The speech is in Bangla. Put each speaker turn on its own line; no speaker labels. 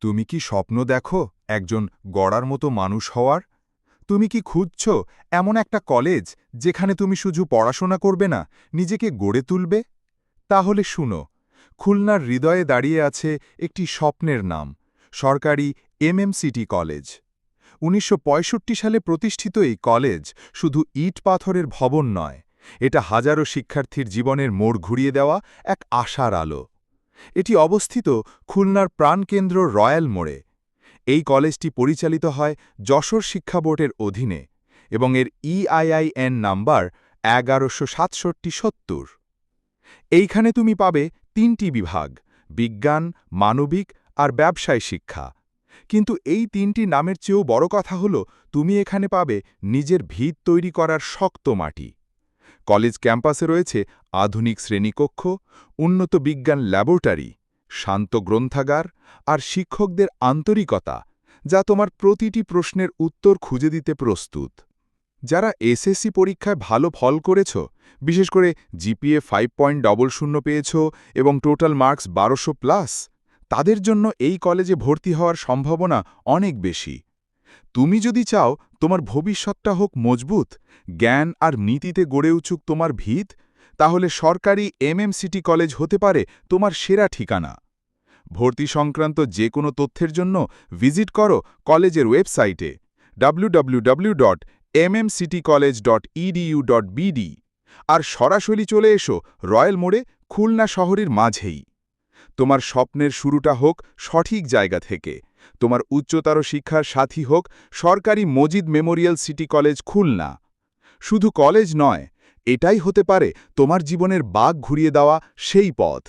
তুমি কি স্বপ্ন দেখো একজন গড়ার মতো মানুষ হওয়ার? তুমি কি খুঁজছ এমন একটা কলেজ যেখানে তুমি শুধু পড়াশোনা করবে না, নিজেকে গড়ে তুলবে? তাহলে শুনো, খুলনার হৃদয়ে দাঁড়িয়ে আছে একটি স্বপ্নের নাম, সরকারি এমএমসিটি কলেজ। ১৯৬৫ সালে প্রতিষ্ঠিত এই কলেজ শুধু ইট পাথরের ভবন নয়, এটা হাজারো শিক্ষার্থীর জীবনের মোড় ঘুরিয়ে দেওয়া এক আশার আলো। এটি অবস্থিত খুলনার প্রাণকেন্দ্র রয়্যাল মোড়ে। এই কলেজটি পরিচালিত হয় যশোর শিক্ষা বোর্ডের অধীনে এবং এর EIIN নাম্বার ১১৬৭-৭০। এইখানে তুমি পাবে ৩টি বিভাগ: বিজ্ঞান, মানবিক আর ব্যবসায় শিক্ষা। কিন্তু এই ৩টি নামের চেয়েও বড় কথা হল, তুমি এখানে পাবে নিজের ভিত তৈরি করার শক্ত মাটি। কলেজ ক্যাম্পাসে রয়েছে আধুনিক শ্রেণীকক্ষ, উন্নত বিজ্ঞান ল্যাবরেটরি, শান্ত গ্রন্থাগার আর শিক্ষকদের আন্তরিকতা, যা তোমার প্রতিটি প্রশ্নের উত্তর খুঁজে দিতে প্রস্তুত। যারা এসএসসি পরীক্ষায় ভালো ফল করেছ, বিশেষ করে জিপিএ 5.00 পেয়েছ এবং টোটাল মার্কস 1200+, তাদের জন্য এই কলেজে ভর্তি হওয়ার সম্ভাবনা অনেক বেশি। তুমি যদি চাও তোমার ভবিষ্যৎটা হোক মজবুত, জ্ঞান আর নীতিতে গড়ে উঠুক তোমার ভিত, তাহলে সরকারি এমএমসিটি কলেজ হতে পারে তোমার সেরা ঠিকানা। ভর্তি সংক্রান্ত যে কোনো তথ্যের জন্য ভিজিট করো কলেজের ওয়েবসাইটে www.mmcitycollege.edu.bd আর সরাসরি চলে এসো রয়্যাল মোড়ে, খুলনা শহরের মাঝেই। তোমার স্বপ্নের শুরুটা হোক সঠিক জায়গা থেকে, তোমার উচ্চতর শিক্ষার সাথী হোক সরকারি Majid Memorial city college Khulna. শুধু কলেজ নয়, এটাই হতে পারে তোমার জীবনের বাঁক ঘুরিয়ে দেওয়া সেই পথ।